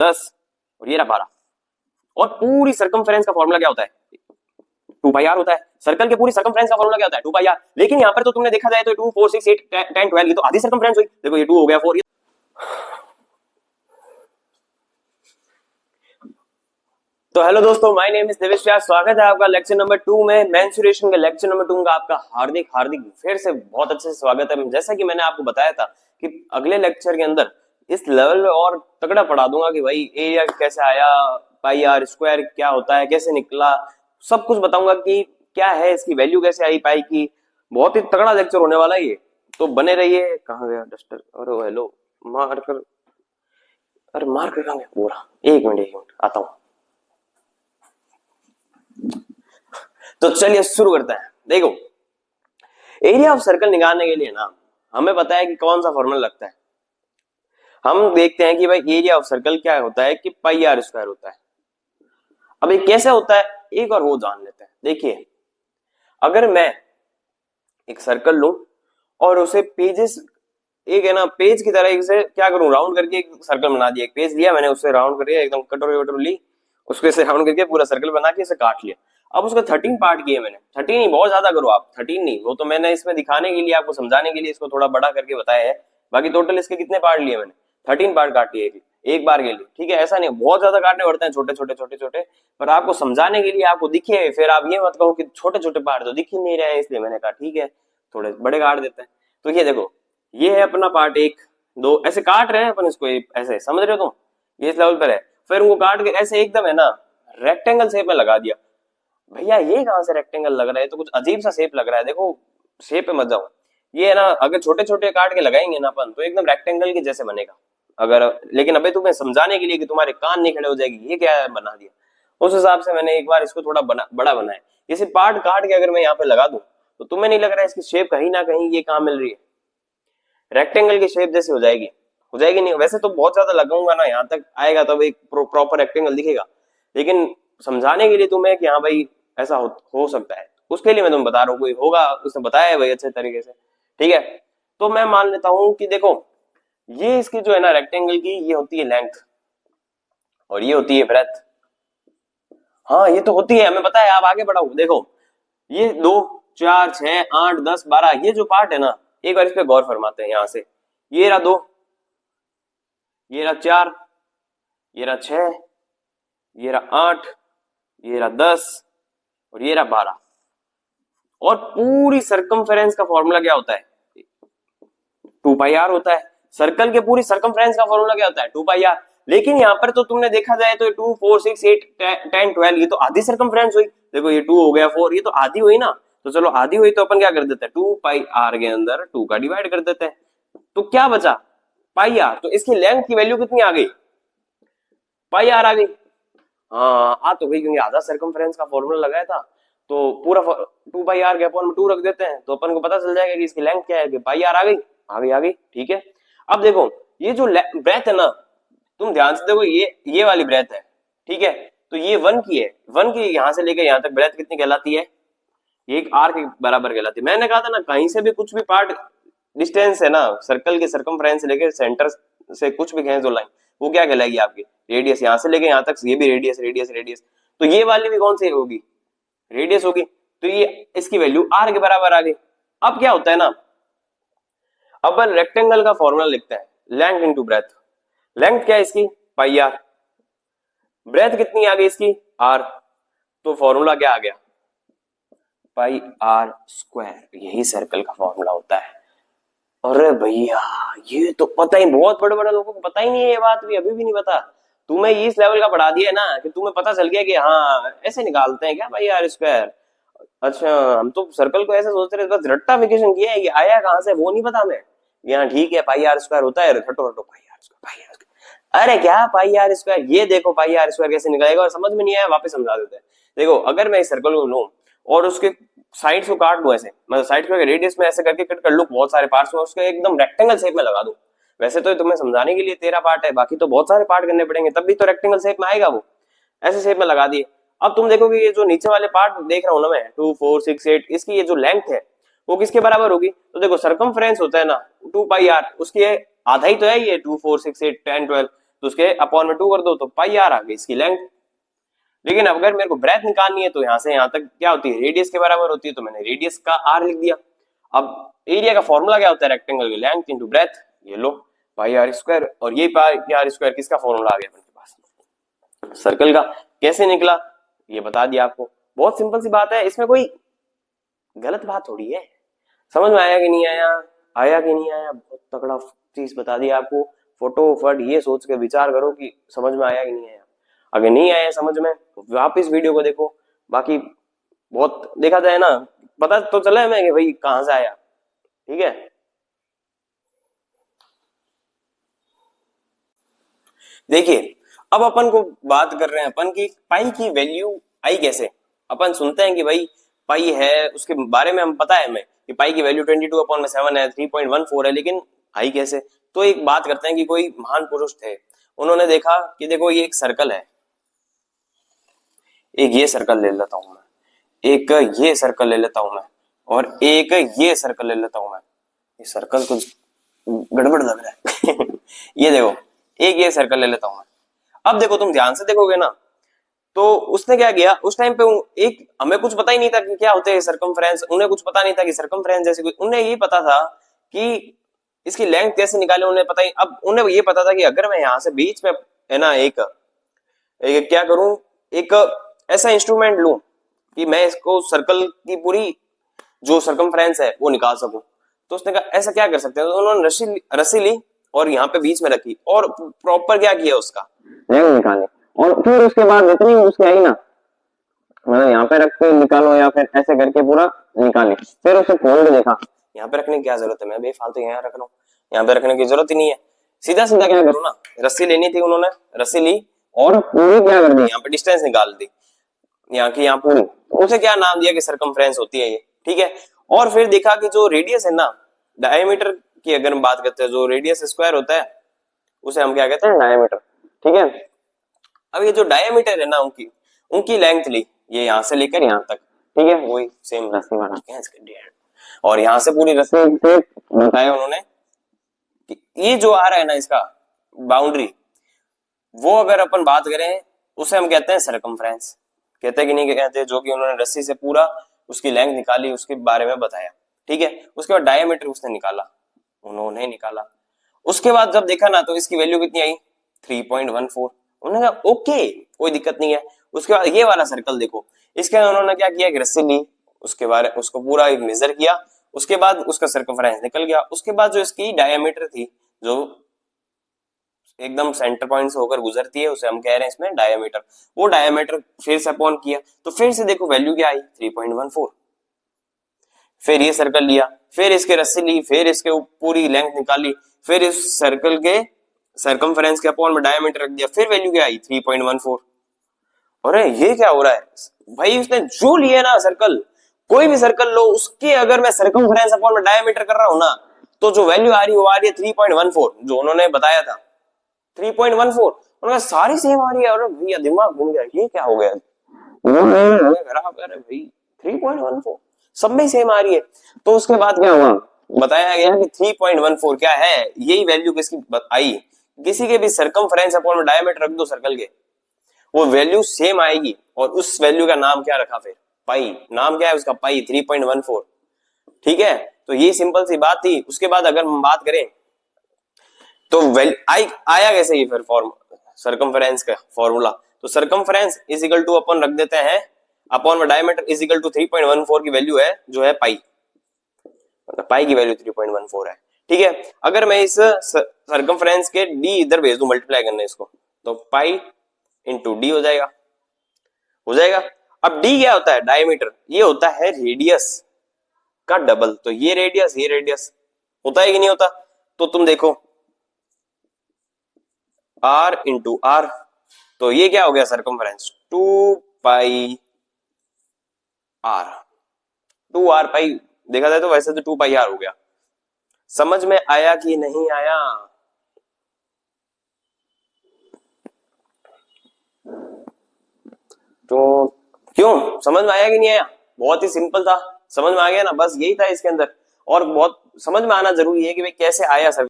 10 और ये रहा 12 और पूरी सर्कमफेरेंस का फॉर्मूला क्या होता है? 2 पाई आर होता है। सर्कल के पूरी सर्कमफेरेंस का फॉर्मूला क्या होता है? 2 पाई आर। लेकिन यहाँ पर तो तुमने देखा जाए तो 2 4 6 8 10 12 ये तो आधी सर्कमफेरेंस हुई। देखो ये 2 हो गया 4 तो हेलो दोस्तों, माय नेम इज देवेश व्यास। स्वागत है आपका लेक्चर नंबर 2 में। मेंसुरेशन के लेक्चर नंबर 2 का आपका हार्दिक हार्दिक फिर से बहुत अच्छे से स्वागत है। जैसा कि मैंने आपको बताया था कि अगले लेक्चर के अंदर इस लेवल में और तगड़ा पढ़ा दूंगा कि भाई एरिया कैसे आया, पाई आर स्क्वायर क्या होता है, कैसे निकला, सब कुछ बताऊंगा कि क्या है, इसकी वैल्यू कैसे आई पाई की। बहुत ही तगड़ा लेक्चर होने वाला है ये, तो बने रहिए। कहाँ गया डस्टर? अरे हेलो मार्कर, अरे मार्कर कहाँ गया पूरा? एक मिनट आता हूँ। तो चलिए शुरू करते हैं। देखो, एरिया ऑफ सर्कल निकालने के लिए ना हमें पता है कि कौन सा फॉर्मूला लगता है। हम देखते हैं कि भाई एरिया ऑफ सर्कल क्या होता है कि पाई आर स्क्वायर होता है। अब ये कैसे होता है एक और वो जान लेते हैं। देखिए, अगर मैं एक सर्कल लूं और उसे पेजेस, एक है ना पेज की तरह से क्या करूं, राउंड करके एक सर्कल बना दिया। एक पेज लिया मैंने, उससे राउंड करके एकदम कटोरी वटोरी ली, उसके से राउंड करके पूरा सर्कल बना के इसे काट लिया। अब उसका 13 पार्ट किए मैंने। 13 नहीं, बहुत ज्यादा करो आप, 13 नहीं, वो तो मैंने इसमें दिखाने के लिए, आपको समझाने के लिए इसको थोड़ा बड़ा करके बताया है। बाकी टोटल इसके कितने पार्ट लिए मैंने? 13 पार्ट काट लिए एक बार के लिए। ठीक है, ऐसा नहीं बहुत ज्यादा काटने पड़ते हैं, छोटे छोटे छोटे छोटे, पर आपको समझाने के लिए आपको दिखे, फिर आप ये मत कहो कि छोटे छोटे पार्ट तो दिख ही नहीं रहे हैं, इसलिए मैंने कहा ठीक है थोड़े बड़े काट देते हैं। तो ये देखो, ये है अपना पार्ट 1 2, ऐसे काट रहे हैं अपन इसको, ऐसे समझ रहे हो तुम, ये इस लेवल पर है। फिर उनको काट के ऐसे एकदम है ना रेक्टेंगल शेप में लगा दिया। भैया ये कहां से रेक्टेंगल लग रहा है? तो कुछ अजीब सा शेप लग रहा है। देखो शेप पे मत जाओ, ये है ना अगर छोटे छोटे काट के लगाएंगे ना अपन तो एकदम रेक्टेंगल के जैसे बनेगा। अगर लेकिन अबे तुम्हें समझाने के लिए कि तुम्हारे कान नहीं खड़े हो जाएगी, ये क्या बना दिया, उस हिसाब से मैंने एक बार इसको थोड़ा बड़ा बनाया। इसे पार्ट काट के अगर मैं यहाँ पे लगा दूं तो तुम्हें नहीं लग रहा है इसकी शेप कहीं ना कहीं ये कहां मिल रही है? रेक्टेंगल की शेप जैसी हो जाएगी नहीं? वैसे तो बहुत ज्यादा लगाऊंगा ना, यहाँ तक आएगा तब एक प्रॉपर रेक्टेंगल दिखेगा, लेकिन समझाने के लिए तुम्हें कि हाँ भाई ऐसा हो सकता है, उसके लिए मैं तुम्हें बता रहा हूँ। कोई होगा उसने बताया है भाई अच्छे तरीके से, ठीक है। तो मैं मान लेता हूं कि देखो, ये इसकी जो है ना रेक्टेंगल की, ये होती है लेंथ और ये होती है ब्रेथ। हाँ ये तो होती है, हमें पता है। आप आगे बढ़ाओ, देखो ये 2 4 6 8 10 12 ये जो पार्ट है ना, एक बार इस पे गौर फरमाते हैं। यहां से ये रहा 2, ये रहा 4, ये रहा 6, ये रहा 8, ये रहा 10 और ये रहा 12। और पूरी सर्कमफेरेंस का फॉर्मूला क्या होता है? 2 पाई आर होता है। सर्कल के पूरी सर्कमफेरेंस का फॉर्मूला क्या होता है? 2 पाई आर। लेकिन यहाँ पर तो तुमने देखा जाए तो 2 4 6 8 10 12 ये तो आधी सर्कमफेरेंस हुई। देखो ये 2 हो गया 4, ये तो आधी हुई ना। तो चलो आधी हुई तो अपन क्या कर देते हैं, 2 पाई आर के अंदर 2 का डिवाइड कर देते हैं, तो क्या बचा? पाई आर। तो इसकी लेंथ की वैल्यू कितनी आ गई? पाई आर आ गई। हाँ आ तो गई, क्योंकि आधा सर्कमफेरेंस का फॉर्मूला लगाया था तो पूरा 2 पाई आर के अपॉन में 2 रख देते हैं तो अपन को पता चल जाएगा कि इसकी लेंथ क्या है, कि पाई आर आ गई आ गई, ठीक है। अब देखो ये जो ब्रेथ है ना, तुम ध्यान से देखो, ये वाली ब्रेथ है, ठीक है। तो ये 1 की है, 1 की यहां से लेकर यहां तक ब्रेथ कितनी कहलाती है? एक आर के बराबर कहलाती है। मैंने कहा था ना, कहीं से भी कुछ भी पार्ट डिस्टेंस है ना, सर्कल के सर्कमफ्रेंस से लेकर सेंटर से कुछ भी खींच दो लाइन, वो क्या कहलाएगी? आपकी रेडियस। यहां से लेके यहां तक ये भी रेडियस रेडियस रेडियस, तो ये वाली भी कौन सी होगी? रेडियस होगी। तो ये इसकी वैल्यू आर के बराबर आ गई। अब क्या होता है ना, अपन रेक्टेंगल का फॉर्मूला लिखते हैं, लेंथ इंटू ब्रेथ। लेंथ क्या है इसकी? पाई आर। ब्रेथ कितनी आ गई इसकी? आर। तो फॉर्मूला क्या आ गया? पाई आर स्क्वायर। यही सर्कल का फॉर्मूला होता है। अरे भैया ये तो पता ही, बहुत बड़े बड़े लोगों को पता ही नहीं है ये बात, भी अभी भी नहीं पता। तुम्हें इस लेवल का पढ़ा दिया है ना कि तुम्हें पता चल गया कि हाँ ऐसे निकालते हैं क्या भाई आर स्क्वायर। अच्छा, हम तो सर्कल को ऐसे सोच रहे थे, बस रट्टाफिकेशन किया है, ये आया कहां से वो नहीं पता हमें। यहाँ ठीक है पाई आर स्क्वायर होता है, हटो हटो pi r square, pi r square, अरे क्या पाई आर स्क्वायर, ये देखो पाई आर स्क्वायर कैसे निकलेगा, और समझ में नहीं आया वापस समझा देते हैं। देखो अगर मैं इस सर्कल को लूं और उसके साइड्स को काट दूं, ऐसे मतलब साइड को रेडियस में ऐसे करके कट कर लूं बहुत सारे पार्ट्स में, उसको एकदम रेक्टेंगल शेप में लगा दूं। वैसे तो तुम्हें समझाने के लिए 13 पार्ट है, बाकी तो बहुत सारे पार्ट करने पड़ेंगे, तब भी तो रेक्टेंगल शेप में आएगा वो। ऐसे शेप में लगा दिए। अब तुम देखोगे ये जो नीचे वाले पार्ट देख रहा हूं ना मैं, 2 4 6 8, इसकी ये जो लेंथ है वो किसके बराबर होगी? तो देखो सर्कमफ्रेंस होता है ना 2 पाई आर, उसकी आधा ही तो है ये 2 4 6 8 10 12, तो उसके अपॉन में 2 कर दो तो पाई आर आ गई इसकी लेंथ। लेकिन अगर मेरे को ब्रेथ निकालनी है तो यहाँ से यहाँ तक क्या होती है, रेडियस के बराबर होती है, तो मैंने रेडियस का आर लिख दिया। अब एरिया का फॉर्मूला क्या होता है, रेक्टेंगल की लेंथ इंटू ब्रेथ, ये लो पाई आर स्क्वायर, और ये पाई आर स्क्वायर किसका फॉर्मूला आ गया अपने पास, सर्कल का। कैसे निकला ये बता दिया आपको, बहुत सिंपल सी बात है, इसमें कोई गलत बात थोड़ी है। समझ में आया कि नहीं आया, आया कि नहीं आया, बहुत तगड़ा चीज बता दिया आपको। फटोफट ये सोच के विचार करो कि समझ में आया कि नहीं आया। अगर नहीं आया समझ में तो वापिस वीडियो को देखो। बाकी बहुत देखा जाए ना, पता तो चला हमें कि भाई कहां से आया। ठीक है, देखिए अब अपन को बात कर रहे हैं अपन की पाई की वैल्यू आई कैसे। अपन सुनते हैं कि भाई पाई है, उसके बारे में हम पता है हमें कि पाई की वैल्यू 22/7 है, 3.14 है, लेकिन आई कैसे। तो एक बात करते हैं कि कोई महान पुरुष थे, उन्होंने देखा कि देखो ये एक सर्कल है, एक ये सर्कल ले लेता हूं मैं, एक ये सर्कल ले लेता हूं मैं, और एक ये सर्कल ले लेता हूं मैं। ये सर्कल कुछ गड़बड़ लग रहा है ये देखो एक ये सर्कल ले लेता हूं मैं। अब देखो तुम ध्यान से देखोगे ना, तो उसने क्या किया उस टाइम पे, एक हमें कुछ पता ही नहीं था कि क्या होते हैं सर्कमफ्रेंस, उन्हें कुछ पता नहीं था कि सर्कमफ्रेंस जैसे कुछ, उन्हें ये पता था कि इसकी लेंथ कैसे निकाले, उन्हें पता ही। अब उन्हें ये पता था कि अगर मैं यहाँ से बीच में है ना एक क्या करूं, एक ऐसा इंस्ट्रूमेंट लूं कि मैं इसको सर्कल की पूरी जो सर्कमफ्रेंस है वो निकाल सकूं। तो उसने कहा ऐसा क्या कर सकते हैं, तो उन्होंने रस्सी ली और यहाँ पे बीच में रखी और प्रॉपर क्या किया उसका लेंथ निकाले, और फिर उसके बाद जितनी उसकी आई ना, मतलब यहाँ पे रख के निकालो या फिर ऐसे करके पूरा निकाले। फिर उसे खोल के देखा, यहाँ पे रखने की क्या जरूरत है, मैं बेफालतू यहाँ रख रहा हूँ, यहाँ पे रखने की जरूरत ही नहीं है। सीधा सीधा क्या करूँ ना, रस्सी लेनी थी, उन्होंने रस्सी ली और पूरी क्या कर दी, यहाँ पे डिस्टेंस निकाल दी यहाँ की, यहाँ पूरी। तो उसे क्या नाम दिया कि सर्कमफ्रेंस होती है ये। ठीक है, और फिर देखा कि जो रेडियस है ना, डायमीटर की अगर हम बात करते हैं, जो रेडियस स्क्वायर होता है उसे हम क्या कहते हैं, डायमीटर। ठीक है, अब ये जो डायमीटर है ना, उनकी लेंथ ली, ये यहाँ से लेकर यहाँ तक। ठीक है, वही सेम रस्सी बनाते हैं इसके, और यहाँ से पूरी रस्सी से बताया उन्होंने कि ये जो आ रहा है ना इसका बाउंड्री, वो अगर अपन बात करें उसे हम कहते हैं सर्कमफ्रेंस। कहते हैं कि नहीं कहते, जो कि उन्होंने रस्सी से पूरा उसकी लेंथ निकाली, उसके बारे में बताया। ठीक है, उसके बाद डायमीटर उसने निकाला, उन्होंने निकाला। उसके बाद जब देखा ना तो इसकी वैल्यू कितनी आई, 3.14। उन्होंने कहा ओके कोई दिक्कत नहीं है। उसके बाद ये वाला सर्कल देखो, इसके उन्होंने क्या किया, रस्सी ली, उसके बारे उसको पूरा एक मेजर किया, उसके बाद उसका सर्कमफ्रेंस निकल गया। उसके बाद जो इसकी डायमीटर थी, जो एकदम सेंटर पॉइंट से होकर गुजरती है, उसे हम कह रहे हैं इसमें डायमीटर। वो डायमीटर फिर से अपॉन किया तो फिर से देखो वैल्यू क्या आई, 3.14। फिर ये सर्कल लिया, फिर इसके रस्सी ली, फिर इसके पूरी लेंथ निकाली, फिर इस सर्कल के सर्कमफ्रेंस के अपॉन में डायमीटर रख दिया, फिर वैल्यू क्या आई, 3.14। अरे ये क्या हो रहा है भाई, उसने जो लिया ना सर्कल, कोई भी सर्कल लो, उसके अगर मैं सर्कमफ्रेंस अपॉन में डायमीटर कर रहा हूं ना, तो जो वैल्यू आ रही है वो आ रही है 3.14, जो उन्होंने बताया था 3.14। उन्होंने सारी सेम आ रही है। और भैया दिमाग घूम गया, ये क्या हो गया, खराब कर भाई, 3.14 सब में सेम आ रही है। तो उसके बाद क्या हुआ, बताया गया कि 3.14 क्या है, यही वैल्यू किसकी आई, किसी के भी सर्कमफ्रेंस अपॉन डायमीटर रख दो सर्कल के, वो वैल्यू सेम आएगी। और उस वैल्यू का नाम क्या रखा फिर, पाई। नाम क्या है उसका, पाई, 3.14। ठीक है, तो ये सिंपल सी बात थी। उसके बाद अगर हम बात करें तो आया कैसे ये फिर फॉर्म, सर्कमफ्रेंस का फॉर्मूला। तो सर्कमफ्रेंस इज इक्वल टू अपन रख देते हैं अपॉन में डायमीटर इज इक्वल टू 3.14 की वैल्यू है जो है पाई, मतलब पाई की वैल्यू 3.14 है। ठीक है, अगर मैं इस सर्कमफ्रेंस के डी इधर भेज दूं मल्टीप्लाई करने इसको, तो पाई इंटू डी हो जाएगा, हो जाएगा। अब डी क्या होता है, डायमीटर, ये होता है रेडियस का डबल। तो ये रेडियस होता है कि नहीं होता, तो तुम देखो r इंटू आर, तो ये क्या हो गया सर्कमफ्रेंस, 2 पाई आर, 2r पाई, देखा जाए तो वैसे तो 2 पाई आर हो गया। समझ में आया कि नहीं आया, तो क्यों, समझ में आया कि नहीं आया, बहुत ही सिंपल था, समझ में आ गया ना, बस यही था इसके अंदर। और बहुत समझ में आना जरूरी है कि भाई कैसे आया सर।